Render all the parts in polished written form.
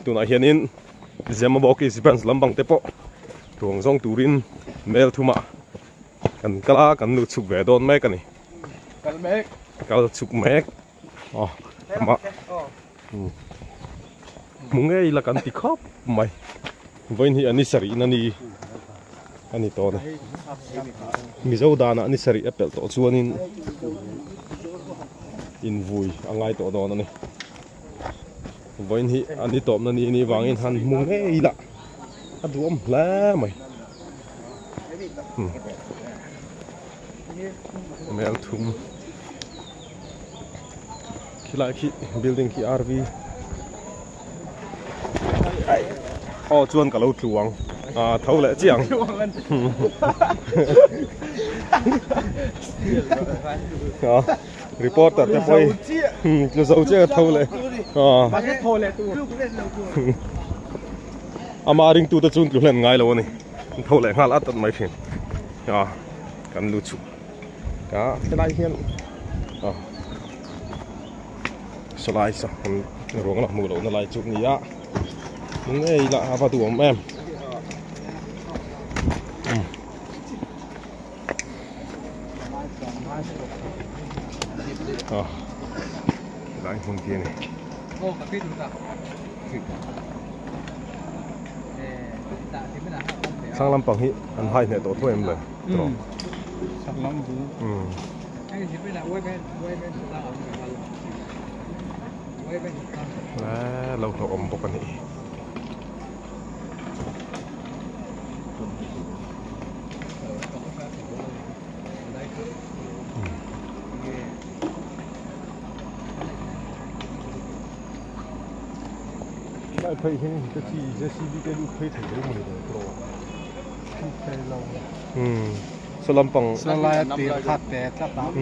tu na hianin zema boki sipans lambang tepo tuang zong turin mel thuma kan kala kan lu chuk ve don mek ani kal chuk mek ma munge ila kan ti khop mai voin hi ani sari nani ani to na mizo dana ani sari apple to chuanin in vui angai to don ani voin hi ani top na ni wangin han munge ila aduam la mai mel thum khila khi building khi RV chuan ka lo tluang thau le chiang reporter te poi lu zo che thau le ama ring tu ta chun tlu len ngai lo ni thau le ngal atat mai phin kan lu chu ka lai hian solai sa rong la mu lo na lai chu ni ya nghe là vào tủ ấm em lại không kia này sang làm bằng hi ăn hai này tốt thôi em rồi sang làm gì lâu thọ ấm bọc này lại thấy cái gì cái gì cái lúc thấy thấy cái mùi đó cái lâu salam pang salai tiền khát tệ chắc lắm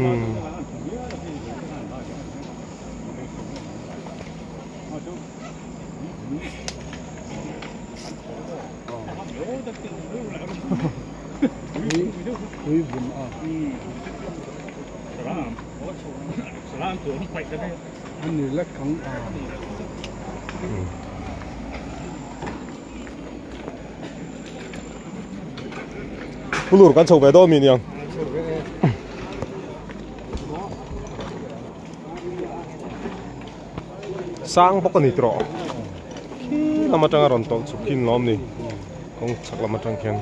anh này lắc khống Pulur kan chau ve do mi niang sang bok ni tro ki lama tang ron tol chu kin lom ni kong chak lama tang khen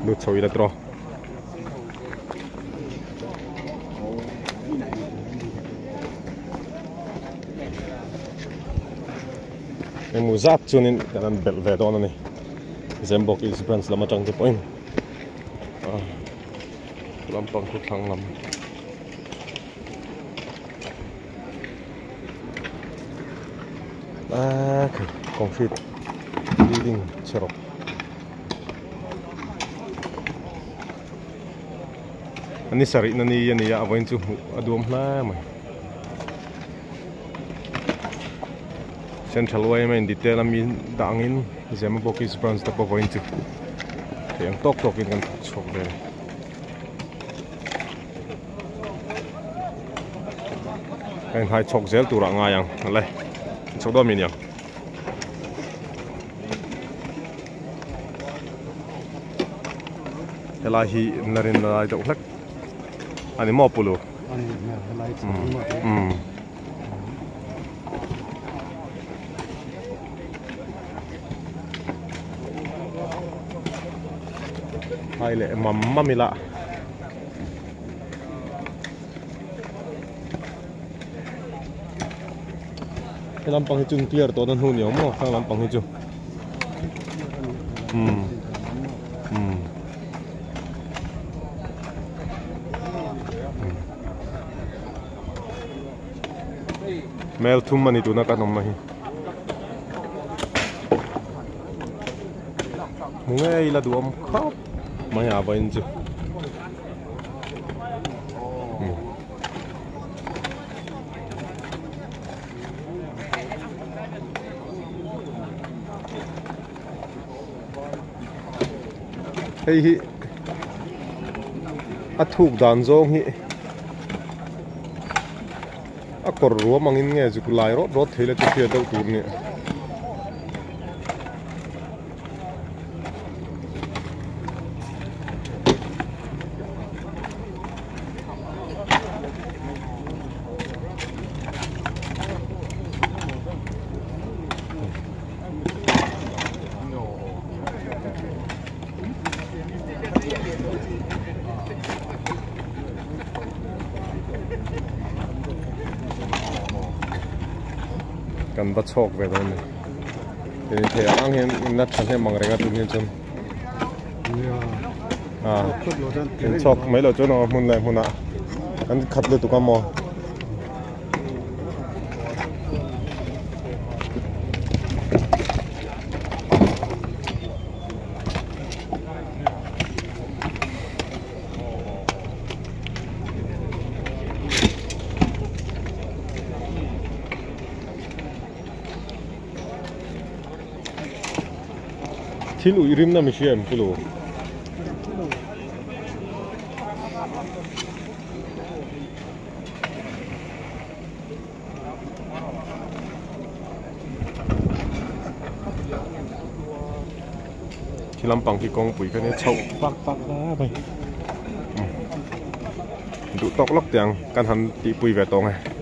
nu choi la tro em mu zat chunin kan bel ve do ni zembok is brands lama tang te point lampang ku thang lam concrete building cherok ani sari nani yani ya avoin chu adum hla mai central way main detail amin dangin zembok is brands ta avoin chu yang tok in kan chok de kan hai chok zel tu ra nga yang le chok do min yang helai hi narin lai dok lek ani mo pulu anh này hai le mamma mila cái lampang hijau clear to dan hun yo mo sang lampang hijau mel thum mani tu na ka nom mahi munge ila duam khop maya bain chu hey hi athuk dan zong hi akor ruwa mangin nge ju kulai ro ro thele chu thia dau tur ni kan ba chok ve don ni the ang hen na than he mang renga tu ni chum ken chok mai lo chono mun lai huna kan khat le tu ka mo thil uirim na mi siam kilo khilam pang ki kong pui ka ne chau pak pak na bai du tok lok tiang kan han ti pui ve tong ai